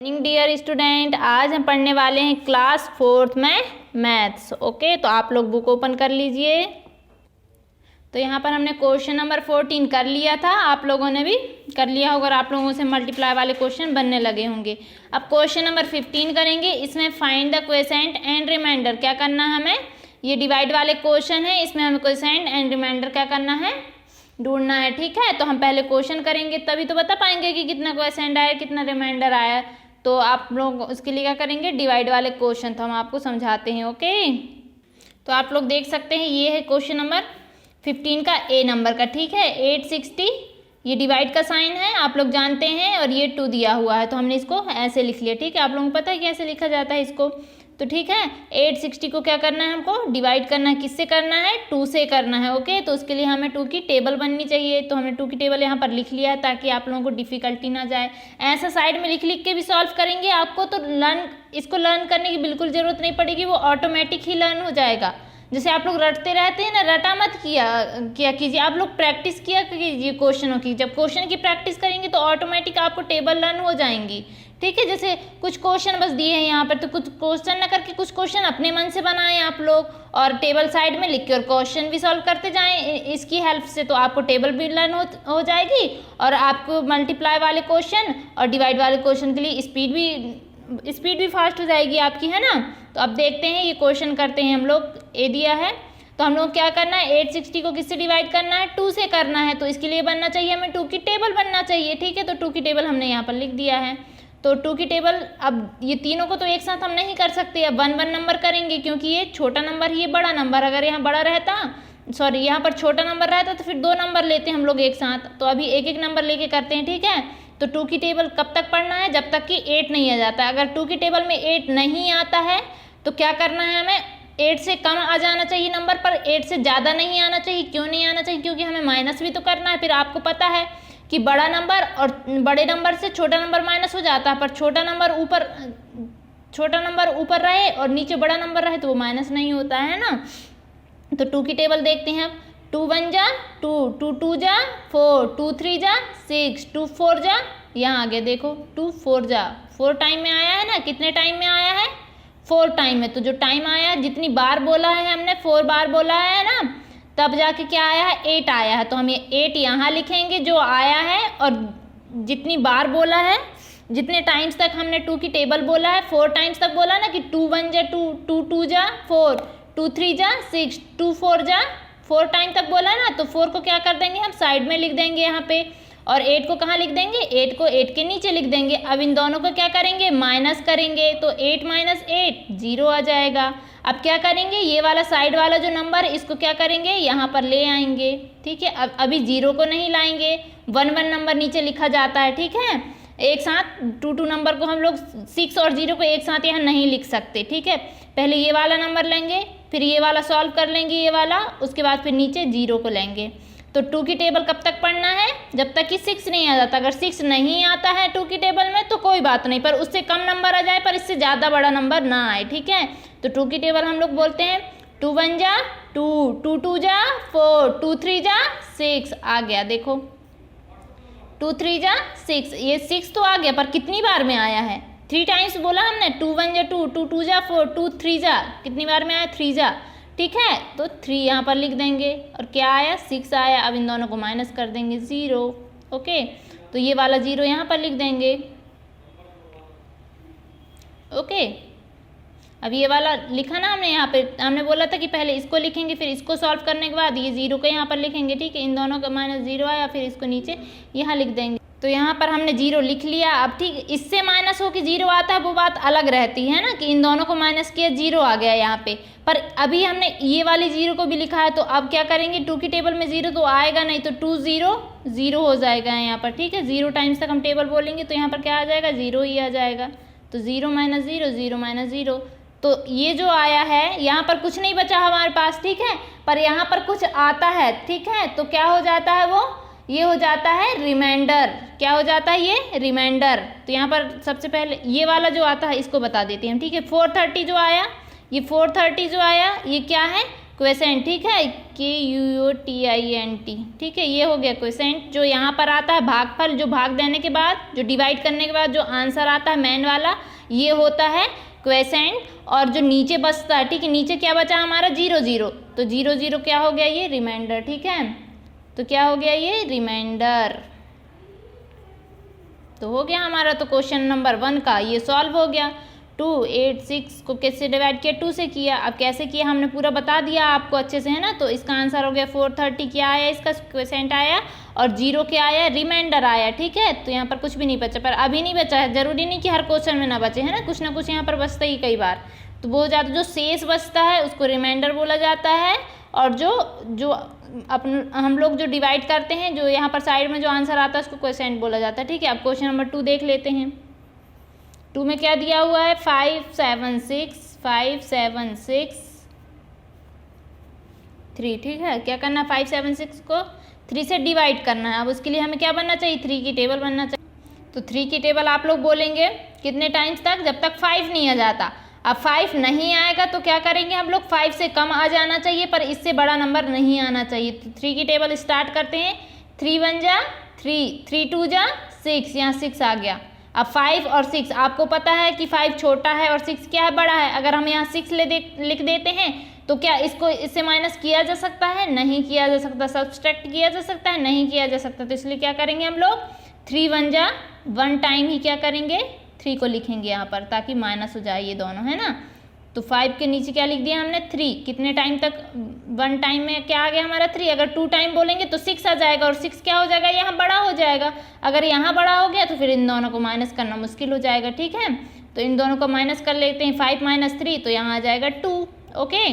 Morning dear student, आज हम पढ़ने वाले हैं क्लास 4th में मैथ्स। ओके, तो आप लोग बुक ओपन कर लीजिए। तो यहाँ पर हमने क्वेश्चन नंबर 14 कर लिया था, आप लोगों ने भी कर लिया होगा और आप लोगों से मल्टीप्लाई वाले क्वेश्चन बनने लगे होंगे। अब क्वेश्चन नंबर 15 करेंगे। इसमें find the quotient and remainder क्या करना है हमें। ये डिवाइड वाले क्वेश्चन है, इसमें हमें क्वोशिएंट एंड रिमाइंडर क्या करना है, ढूंढना है। ठीक है, तो हम पहले क्वेश्चन करेंगे तभी तो बता पाएंगे कि कितना क्वोशिएंट आया, कितना रिमाइंडर आया। तो आप लोग उसके लिए क्या करेंगे, डिवाइड वाले क्वेश्चन तो हम आपको समझाते हैं। ओके, तो आप लोग देख सकते हैं ये है क्वेश्चन नंबर 15 का ए नंबर का। ठीक है, 860 ये डिवाइड का साइन है, आप लोग जानते हैं, और ये 2 दिया हुआ है तो हमने इसको ऐसे लिख लिया। ठीक है, आप लोगों को पता है कैसे लिखा जाता है इसको। तो ठीक है, 860 को क्या करना है, हमको डिवाइड करना है। किससे करना है, 2 से करना है। ओके, तो उसके लिए हमें 2 की टेबल बननी चाहिए। तो हमने 2 की टेबल यहाँ पर लिख लिया है ताकि आप लोगों को डिफिकल्टी ना जाए। ऐसा साइड में लिख लिख के भी सॉल्व करेंगे आपको, तो इसको लर्न करने की बिल्कुल ज़रूरत नहीं पड़ेगी, वो ऑटोमेटिक ही लर्न हो जाएगा। जैसे आप लोग रटते रहते हैं ना, रटा मत किया कीजिए, आप लोग प्रैक्टिस किया कीजिए क्वेश्चनों की। जब क्वेश्चन की प्रैक्टिस करेंगे तो ऑटोमेटिक आपको टेबल लर्न हो जाएंगी। ठीक है, जैसे कुछ क्वेश्चन बस दिए हैं यहाँ पर, तो कुछ क्वेश्चन ना करके कुछ क्वेश्चन अपने मन से बनाएं आप लोग, और टेबल साइड में लिख के और क्वेश्चन भी सॉल्व करते जाएं इसकी हेल्प से। तो आपको टेबल भी लर्न हो जाएगी, और आपको मल्टीप्लाई वाले क्वेश्चन और डिवाइड वाले क्वेश्चन के लिए स्पीड भी फास्ट हो जाएगी आपकी, है ना। तो अब देखते हैं ये क्वेश्चन करते हैं हम लोग। ए दिया है तो हम लोग क्या करना है, 860 को किससे डिवाइड करना है, 2 से करना है। तो इसके लिए बनना चाहिए हमें 2 की टेबल बनना चाहिए। ठीक है, तो 2 की टेबल हमने यहाँ पर लिख दिया है। तो 2 की टेबल, अब ये तीनों को तो एक साथ हम नहीं कर सकते, अब 1 नंबर करेंगे क्योंकि ये छोटा नंबर, ये बड़ा नंबर। अगर यहाँ बड़ा रहता, सॉरी यहाँ पर छोटा नंबर रहता तो फिर 2 नंबर लेते हम लोग एक साथ। तो अभी एक एक नंबर लेके करते हैं। ठीक है, तो 2 की टेबल कब तक पढ़ना है, जब तक कि 8 नहीं आ जाता। अगर 2 की टेबल में 8 नहीं आता है तो क्या करना है, हमें 8 से कम आ जाना चाहिए नंबर पर, 8 से ज़्यादा नहीं आना चाहिए। क्यों नहीं आना चाहिए, क्योंकि हमें माइनस भी तो करना है। फिर आपको पता है कि बड़ा नंबर और बड़े नंबर से छोटा नंबर माइनस हो जाता है, पर छोटा नंबर ऊपर रहे और नीचे बड़ा नंबर रहे तो वो माइनस नहीं होता है ना। तो 2 की टेबल देखते हैं अब। 2 1 जा 2, 2 2 जा 4, 2 3 जा 6, 2 4 जा, यहाँ आगे देखो 2 4 जा, 4 टाइम में आया है ना। कितने टाइम में आया है, 4 टाइम में। तो जो टाइम आया है, जितनी बार बोला है हमने, 4 बार बोला है ना, तब जाके क्या आया है, 8 आया है। तो हम ये 8 यहाँ लिखेंगे जो आया है, और जितनी बार बोला है, जितने टाइम्स तक हमने 2 की टेबल बोला है, 4 टाइम्स तक बोला ना कि 2 1 जा 2, 2 2 जा 4, 2 3 जा 6, 2 4 जा 4 टाइम तक बोला ना। तो 4 को क्या कर देंगे हम, साइड में लिख देंगे यहाँ पे, और 8 को कहाँ लिख देंगे, 8 को 8 के नीचे लिख देंगे। अब इन दोनों को क्या करेंगे, माइनस करेंगे। तो 8 - 8 0 आ जाएगा। अब क्या करेंगे, ये वाला साइड वाला जो नंबर, इसको क्या करेंगे, यहाँ पर ले आएंगे। ठीक है, अब अभी 0 को नहीं लाएंगे, 1 नंबर नीचे लिखा जाता है। ठीक है, एक साथ 2 2 नंबर को हम लोग 6 और 0 को एक साथ यहाँ नहीं लिख सकते। ठीक है, पहले ये वाला नंबर लेंगे, फिर ये वाला सॉल्व कर लेंगे, ये वाला, उसके बाद फिर नीचे 0 को लेंगे। तो 2 की टेबल कब तक पढ़ना है, जब तक कि 6 नहीं आ जाता। अगर 6 नहीं आता है 2 की टेबल में तो कोई बात नहीं, पर उससे कम नंबर आ जाए, पर इससे ज़्यादा बड़ा नंबर ना आए। ठीक है, तो 2 की टेबल हम लोग बोलते हैं 2 1 जा 2, 2 2 जा 4, 2 3 जा 6 आ गया। देखो 2 3 जा 6, ये 6 तो आ गया, पर कितनी बार में आया है, 3 टाइम्स बोला हमने। 2 1 जा 2, 2 2 जा 4, 2 3 जा, कितनी बार में आया, 3 जा। ठीक है, तो 3 यहाँ पर लिख देंगे, और क्या आया, 6 आया। अब इन दोनों को माइनस कर देंगे, 0। ओके, तो ये वाला 0 यहाँ पर लिख देंगे। ओके, अब ये वाला लिखा ना हमने, यहाँ पे हमने बोला था कि पहले इसको लिखेंगे, फिर इसको सॉल्व करने के बाद ये 0 को यहाँ पर लिखेंगे। ठीक है, इन दोनों का -0 आया, फिर इसको नीचे यहाँ लिख देंगे। तो यहाँ पर हमने 0 लिख लिया। अब ठीक, इससे माइनस हो कि 0 आता है वो बात अलग रहती है ना, कि इन दोनों को माइनस किया, 0 आ गया यहाँ पे। पर अभी हमने ये वाली 0 को भी लिखा है, तो अब क्या करेंगे, 2 की टेबल में 0 तो आएगा नहीं, तो 2 0 0 हो जाएगा यहाँ पर। ठीक है, 0 टाइम्स तक हम टेबल बोलेंगे तो यहाँ पर क्या आ जाएगा, 0 ही आ जाएगा। तो 0 - 0 0 - 0, तो ये जो आया है, यहाँ पर कुछ नहीं बचा हमारे पास। ठीक है, पर यहाँ पर कुछ आता है। ठीक है, तो क्या हो जाता है, वो ये हो जाता है रिमाइंडर। क्या हो जाता है, ये रिमाइंडर। तो यहाँ पर सबसे पहले ये वाला जो आता है इसको बता देते हैं। ठीक है, 430 जो आया, ये 430 जो आया, ये क्या है, क्वेसेंट, ठीक है, QUOTINT, ठीक है, ये हो गया क्वेसेंट। जो यहाँ पर आता है भागफल, जो भाग देने के बाद, जो डिवाइड करने के बाद जो आंसर आता है मेन वाला, ये होता है क्वेसेंट। और जो नीचे बचता है, ठीक है, नीचे क्या बचा हमारा 0 0, तो 0 0 क्या हो गया ये रिमाइंडर, ठीक है, तो क्या हो गया ये रिमाइंडर। तो हो गया हमारा तो क्वेश्चन नंबर 1 का ये सॉल्व हो गया। 2 8 6 को कैसे डिवाइड किया, 2 से किया। अब कैसे किया हमने पूरा बता दिया आपको अच्छे से, है ना। तो इसका आंसर हो गया 430 क्या आया, इसका क्वेसेंट आया, और 0 क्या आया, रिमाइंडर आया, ठीक है। तो यहाँ पर कुछ भी नहीं बचा, पर अभी नहीं बचा है, जरूरी नहीं कि हर क्वेश्चन में ना बचे, है ना कुछ यहाँ पर बचता ही कई बार। तो वो ज़्यादा जो शेष बचता है उसको रिमाइंडर बोला जाता है, और जो हम लोग जो डिवाइड करते हैं, जो यहाँ पर साइड में जो आंसर आता है उसको क्वेसेंट बोला जाता है, ठीक है। अब क्वेश्चन नंबर 2 देख लेते हैं। 2 में क्या दिया हुआ है 5 7 6 3, ठीक है। क्या करना है 5 7 6 को 3 से डिवाइड करना है। अब उसके लिए हमें क्या बनना चाहिए, 3 की टेबल बनना चाहिए। तो 3 की टेबल आप लोग बोलेंगे कितने टाइम्स तक, जब तक 5 नहीं आ जाता। अब 5 नहीं आएगा तो क्या करेंगे हम लोग, 5 से कम आ जाना चाहिए पर इससे बड़ा नंबर नहीं आना चाहिए। तो 3 की टेबल स्टार्ट करते हैं। 3 1 जा 3, 3 2 जा 6, यहाँ 6 आ गया। अब 5 और 6, आपको पता है कि 5 छोटा है और 6 क्या है, बड़ा है। अगर हम यहाँ 6 लिख देते हैं तो क्या इसको इससे माइनस किया जा सकता है, नहीं किया जा सकता। सब्सट्रैक्ट किया जा सकता है, नहीं किया जा सकता। तो इसलिए क्या करेंगे हम लोग, 3 1 जा 1 टाइम ही क्या करेंगे 3 को लिखेंगे यहाँ पर, ताकि माइनस हो जाए ये दोनों, है ना। तो 5 के नीचे क्या लिख दिया हमने 3, कितने टाइम तक, 1 टाइम में क्या आ गया हमारा 3। अगर 2 टाइम बोलेंगे तो 6 आ जाएगा, और 6 क्या हो जाएगा यहाँ बड़ा हो जाएगा। अगर यहाँ बड़ा हो गया तो फिर इन दोनों को माइनस करना मुश्किल हो जाएगा, ठीक है। तो इन दोनों को माइनस कर लेते हैं, 5 - 3, तो यहाँ आ जाएगा 2, ओके।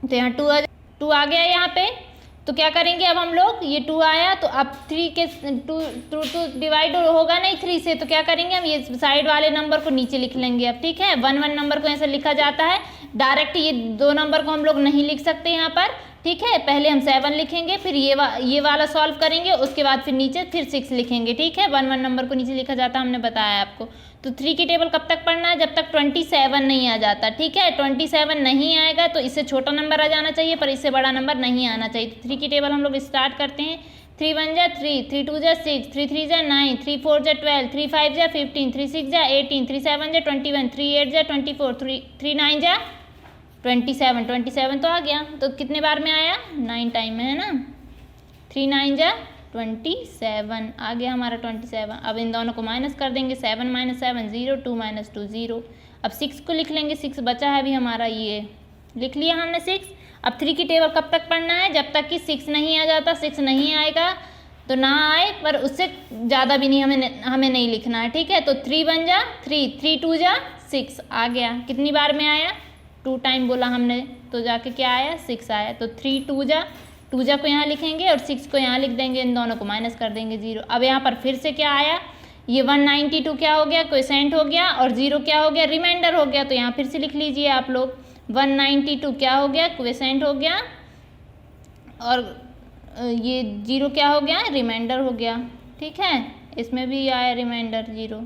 तो यहाँ 2 आ गया यहाँ पे। तो क्या करेंगे अब हम लोग, ये 2 आया तो अब 3 के 2 डिवाइड होगा नहीं 3 से, तो क्या करेंगे हम ये साइड वाले नंबर को नीचे लिख लेंगे अब, ठीक है। 1 1 नंबर को ऐसे लिखा जाता है डायरेक्ट, ये 2 नंबर को हम लोग नहीं लिख सकते यहाँ पर, ठीक है। पहले हम 7 लिखेंगे, फिर ये वाला सॉल्व करेंगे, उसके बाद फिर नीचे फिर 6 लिखेंगे, ठीक है। 1 1 नंबर को नीचे लिखा जाता है, हमने बताया आपको। तो 3 की टेबल कब तक पढ़ना है, जब तक 27 नहीं आ जाता, ठीक है। 27 नहीं आएगा तो इससे छोटा नंबर आ जाना चाहिए, पर इससे बड़ा नंबर नहीं आना चाहिए। तो 3 की टेबल हम लोग स्टार्ट करते हैं। 3 1 जा 3, 3 2 जा 6, 3 3 जा 9, 3 4 जा 12, 3 5 जा 15, 3 6 जा 18, 3 7 जा 21, 3 8 जा 24, 3 9 जा 27 तो आ गया। तो कितने बार में आया, 9 टाइम में, है ना। 3 9 जा 27 आ गया हमारा 27। अब इन दोनों को माइनस कर देंगे, 7 - 7 0, 2 - 2 0। अब 6 को लिख लेंगे, 6 बचा है अभी हमारा, ये लिख लिया हमने 6। अब 3 की टेबल कब तक पढ़ना है, जब तक कि 6 नहीं आ जाता। 6 नहीं आएगा तो ना आए, पर उससे ज़्यादा भी नहीं हमें नहीं लिखना है, ठीक है। तो 3 1 जा 3, 3 2 जा 6 आ गया। कितनी बार में आया, 2 टाइम बोला हमने, तो जाके क्या आया 6 आया। तो 3 2 जा 2 जा को यहाँ लिखेंगे और 6 को यहाँ लिख देंगे, इन दोनों को माइनस कर देंगे 0। अब यहाँ पर फिर से क्या आया, ये 192 क्या हो गया, क्वेसेंट हो गया, और 0 क्या हो गया, रिमाइंडर हो गया। तो यहाँ फिर से लिख लीजिए आप लोग, 192 क्या हो गया, क्वेसेंट हो गया, और ये 0 क्या हो गया, रिमाइंडर हो गया, ठीक है। इसमें भी आया रिमाइंडर 0।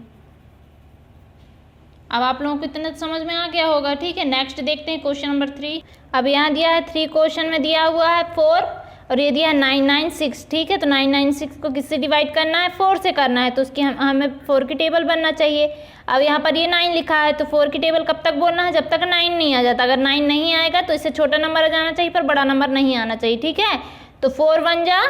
अब आप लोगों को इतना समझ में आ गया होगा, ठीक है। नेक्स्ट देखते हैं क्वेश्चन नंबर 3। अब यहाँ दिया है 3 क्वेश्चन में दिया हुआ है 4, और ये दिया है 996, ठीक है। तो 996 को किससे डिवाइड करना है, 4 से करना है। तो उसकी हमें 4 की टेबल बनना चाहिए। अब यहाँ पर ये 9 लिखा है, तो 4 की टेबल कब तक बोलना है, जब तक 9 नहीं आ जाता। अगर 9 नहीं आएगा तो इससे छोटा नंबर आ जाना चाहिए, पर बड़ा नंबर नहीं आना चाहिए, ठीक है। तो 4 1 जा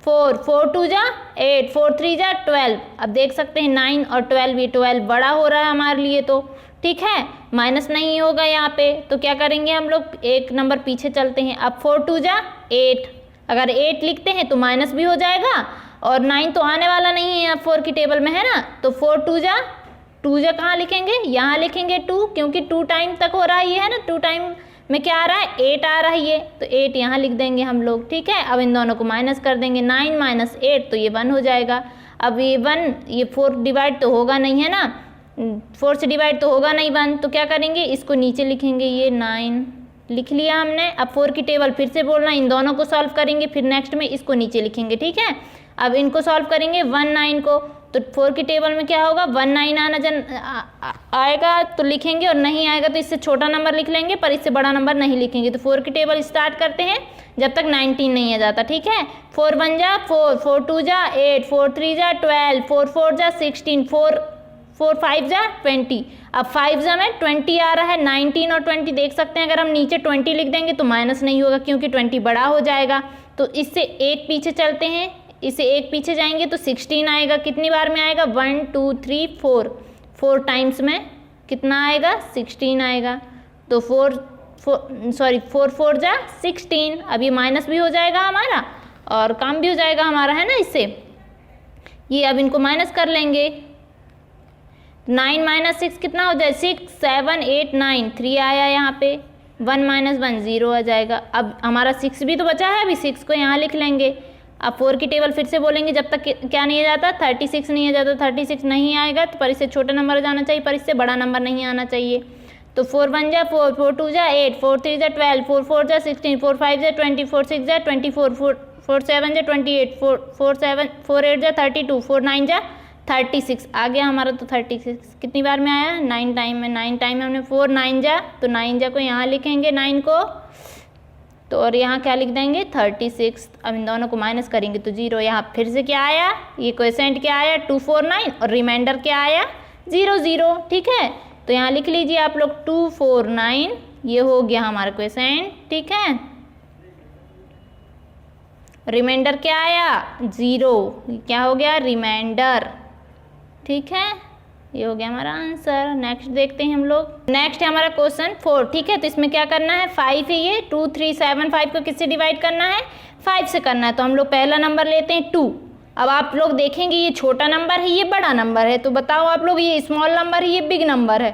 4, 4 2 जा 8, 4 3 जा 12। अब देख सकते हैं 9 और 12, ये 12 बड़ा हो रहा है हमारे लिए, तो ठीक है, माइनस नहीं होगा यहाँ पे। तो क्या करेंगे हम लोग, एक नंबर पीछे चलते हैं। अब 4 2 जा 8, अगर 8 लिखते हैं तो माइनस भी हो जाएगा, और 9 तो आने वाला नहीं है अब 4 की टेबल में, है ना। तो 4 2 जा 2 जा कहाँ लिखेंगे, यहाँ लिखेंगे 2, क्योंकि 2 टाइम तक हो रहा है ये, है ना। 2 टाइम में क्या आ रहा है, 8 आ रहा है ये, तो 8 यहाँ लिख देंगे हम लोग, ठीक है। अब इन दोनों को माइनस कर देंगे, 9 - 8, तो ये 1 हो जाएगा। अब ये 1, ये 4 डिवाइड तो होगा नहीं, है ना, 4 से डिवाइड तो होगा नहीं 1, तो क्या करेंगे, इसको नीचे लिखेंगे, ये 9 लिख लिया हमने। अब 4 की टेबल फिर से बोलना, इन दोनों को सॉल्व करेंगे, फिर नेक्स्ट में इसको नीचे लिखेंगे, ठीक है। अब इनको सॉल्व करेंगे, 1 9 को तो 4 की टेबल में क्या होगा 19 आएगा तो लिखेंगे, और नहीं आएगा तो इससे छोटा नंबर लिख लेंगे पर इससे बड़ा नंबर नहीं लिखेंगे। तो 4 की टेबल स्टार्ट करते हैं जब तक 19 नहीं आ जाता, ठीक है। 4 1 जा 4, 4 2 जा 8, 4 3 जा 12, 4 4 जा 16, 4 5 जा 20। अब 5 जा में 20 आ रहा है, 19 और 20 देख सकते हैं। अगर हम नीचे 20 लिख देंगे तो माइनस नहीं होगा क्योंकि 20 बड़ा हो जाएगा। तो इससे एक पीछे चलते हैं, इससे एक पीछे जाएंगे तो 16 आएगा। कितनी बार में आएगा 1 2 3 4 टाइम्स में कितना आएगा 16 आएगा। तो 4 4 जा 16। अब ये माइनस भी हो जाएगा हमारा और काम भी हो जाएगा हमारा, है ना। इससे ये अब इनको माइनस कर लेंगे। 9 माइनस 6 कितना हो जाए 6 7 8 9, 3 आया यहाँ पे। 1 माइनस 1 0 आ जाएगा। अब हमारा 6 भी तो बचा है, अभी 6 को यहाँ लिख लेंगे। अब 4 की टेबल फिर से बोलेंगे जब तक क्या नहीं आ जाता 36 नहीं आ जाता। 36 नहीं आएगा तो पर इससे छोटा नंबर जाना चाहिए, पर इससे बड़ा नंबर नहीं आना चाहिए। तो 4 1 जा 4, 4 2 जा 8, 4 3 जा 12, 4 4 जा 16, 4 5 जा 20, 4 6 जा 24, 4 7 जा 28, 4 8 जा 32, 4 9 जा 36 आ गया हमारा। तो 36 कितनी बार में आया 9 टाइम में। 9 टाइम में हमने 4 9 जा, तो 9 जा को यहाँ लिखेंगे 9 को, तो और यहाँ क्या लिख देंगे 36। अब इन दोनों को माइनस करेंगे तो 0। यहाँ फिर से क्या आया, ये क्वोशिएंट क्या आया 249 और रिमाइंडर क्या आया 0 0, ठीक है। तो यहाँ लिख लीजिए आप लोग 249, ये हो गया हमारा क्वोशिएंट, ठीक है। रिमाइंडर क्या आया 0, क्या हो गया रिमाइंडर, ठीक है। ये हो गया हमारा आंसर। नेक्स्ट देखते हैं हम लोग। नेक्स्ट है हमारा क्वेश्चन 4, ठीक है। तो इसमें क्या करना है 5 है ये 2 3 7 5 को किससे डिवाइड करना है 5 से करना है। तो हम लोग पहला नंबर लेते हैं 2। अब आप लोग देखेंगे ये छोटा नंबर है, ये बड़ा नंबर है, तो बताओ आप लोग ये स्मॉल नंबर है, ये बिग नंबर है।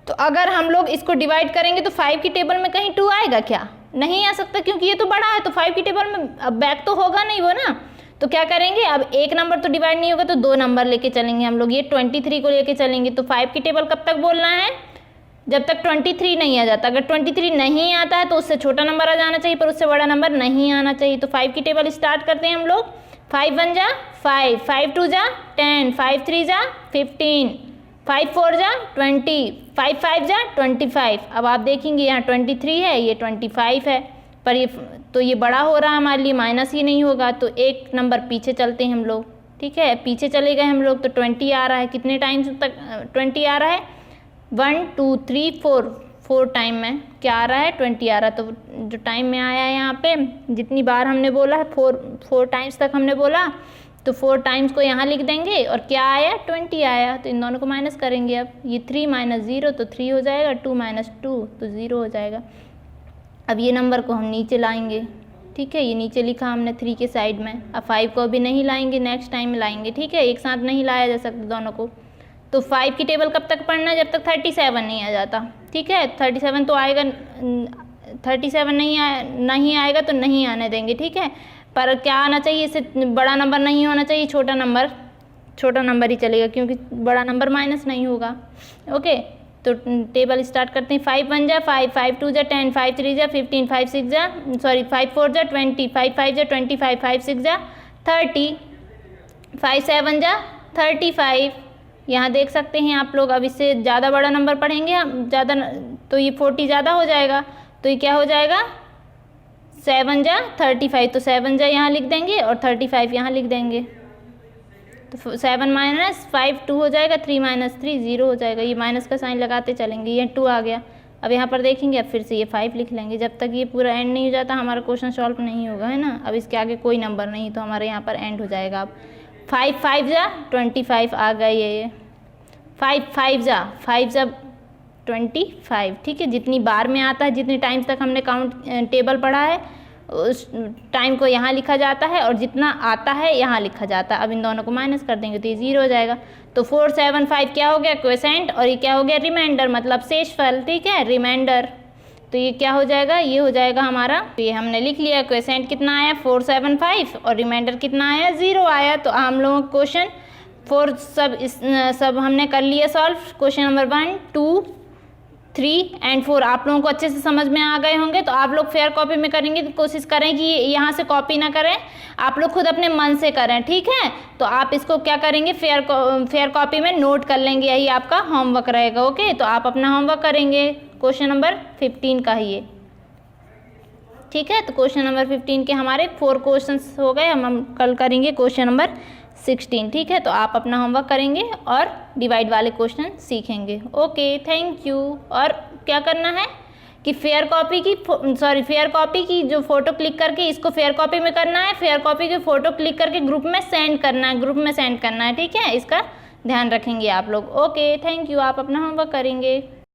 तो अगर हम लोग इसको डिवाइड करेंगे तो 5 की टेबल में कहीं 2 आएगा क्या, नहीं आ सकता क्योंकि ये तो बड़ा है। तो 5 की टेबल में अब बैक तो होगा नहीं वो ना। तो क्या करेंगे, अब एक नंबर तो डिवाइड नहीं होगा तो 2 नंबर लेके चलेंगे हम लोग। ये 23 को लेके चलेंगे। तो 5 की टेबल कब तक बोलना है, जब तक 23 नहीं आ जाता। अगर 23 नहीं आता है तो उससे छोटा नंबर आ जाना चाहिए, पर उससे बड़ा नंबर नहीं आना चाहिए। तो 5 की टेबल स्टार्ट करते हैं हम लोग। 5 1 जा 5, 5 2 जा 10, 5 3 जा 15, 5 4 जा 20, 5 5 जा 25। अब आप देखेंगे यहाँ 23 है, ये 25 है, पर ये तो ये बड़ा हो रहा है हमारे लिए, माइनस ही नहीं होगा। तो एक नंबर पीछे चलते हैं हम लोग, ठीक है। पीछे चले गए हम लोग तो 20 आ रहा है। कितने टाइम्स तक 20 आ रहा है 1 2 3 4 टाइम में क्या आ रहा है 20 आ रहा है। तो जो टाइम में आया है यहाँ पे जितनी बार हमने बोला है 4 टाइम्स तक हमने बोला, तो 4 टाइम्स को यहाँ लिख देंगे और क्या आया 20 आया। तो इन दोनों को माइनस करेंगे। अब ये 3 माइनस 0 तो 3 हो जाएगा, 2 माइनस 2 तो 0 हो जाएगा। अब ये नंबर को हम नीचे लाएंगे, ठीक है। ये नीचे लिखा हमने 3 के साइड में। अब 5 को अभी नहीं लाएंगे, नेक्स्ट टाइम में लाएंगे, ठीक है। एक साथ नहीं लाया जा सकता दोनों को। तो 5 की टेबल कब तक पढ़ना है, जब तक 37 नहीं आ जाता, ठीक है। 37 तो आएगा, 37 नहीं आएगा तो नहीं आने देंगे, ठीक है। पर क्या आना चाहिए, इससे बड़ा नंबर नहीं होना चाहिए, छोटा नंबर ही चलेगा क्योंकि बड़ा नंबर माइनस नहीं होगा, ओके। तो टेबल स्टार्ट करते हैं। 5 1 जा 5, 5 2 जा 10, 5 3 जा 15, 5 4 जा 20, 5 5 जा 25, 5 6 जा 30, 5 7 जा 35। यहाँ देख सकते हैं आप लोग। अब इससे ज़्यादा बड़ा नंबर पढ़ेंगे हम, ज़्यादा तो ये 40 ज़्यादा हो जाएगा। तो ये क्या हो जाएगा 7 जा 35, तो 7 जा यहाँ लिख देंगे और 35 यहाँ लिख देंगे। तो 7 माइनस 5 2 हो जाएगा, 3 माइनस 3 0 हो जाएगा। ये माइनस का साइन लगाते चलेंगे, ये 2 आ गया। अब यहाँ पर देखेंगे, अब फिर से ये 5 लिख लेंगे। जब तक ये पूरा एंड नहीं हो जाता हमारा क्वेश्चन सॉल्व नहीं होगा, है ना। अब इसके आगे कोई नंबर नहीं तो हमारे यहाँ पर एंड हो जाएगा। अब 5 5 जा 25 आ गया ये 5 5 जा 25, ठीक है। जितनी बार में आता है, जितनी टाइम्स तक हमने काउंट टेबल पढ़ा है उस टाइम को यहाँ लिखा जाता है और जितना आता है यहाँ लिखा जाता है। अब इन दोनों को माइनस कर देंगे तो ये 0 हो जाएगा। तो 4 7 5 क्या हो गया क्वोशिएंट और ये क्या हो गया रिमाइंडर, मतलब शेषफल, ठीक है, रिमाइंडर। तो ये क्या हो जाएगा, ये हो जाएगा हमारा। तो ये हमने लिख लिया क्वोशिएंट कितना आया 4 7 5 और रिमाइंडर कितना आया 0 आया। तो हम लोगों को क्वेश्चन 4 सब हमने कर लिया सॉल्व। क्वेश्चन नंबर 1 2 3 and 4 आप लोगों को अच्छे से समझ में आ गए होंगे। तो आप लोग फेयर कॉपी में करेंगे तो कोशिश करें कि यहाँ से कॉपी ना करें, आप लोग खुद अपने मन से करें, ठीक है। तो आप इसको क्या करेंगे, फेयर कॉपी में नोट कर लेंगे, यही आपका होमवर्क रहेगा। ओके, तो आप अपना होमवर्क करेंगे क्वेश्चन नंबर 15 का ही है, ठीक है। तो क्वेश्चन नंबर 15 के हमारे 4 क्वेश्चन हो गए, हम कल करेंगे क्वेश्चन नंबर 16, ठीक है। तो आप अपना होमवर्क करेंगे और डिवाइड वाले क्वेश्चन सीखेंगे। Okay, thank you. और क्या करना है कि फेयर कॉपी की जो फोटो क्लिक करके इसको फेयर कॉपी में करना है, फेयर कॉपी की फोटो क्लिक करके ग्रुप में सेंड करना है, ठीक है। इसका ध्यान रखेंगे आप लोग। Okay, thank you. आप अपना होमवर्क करेंगे।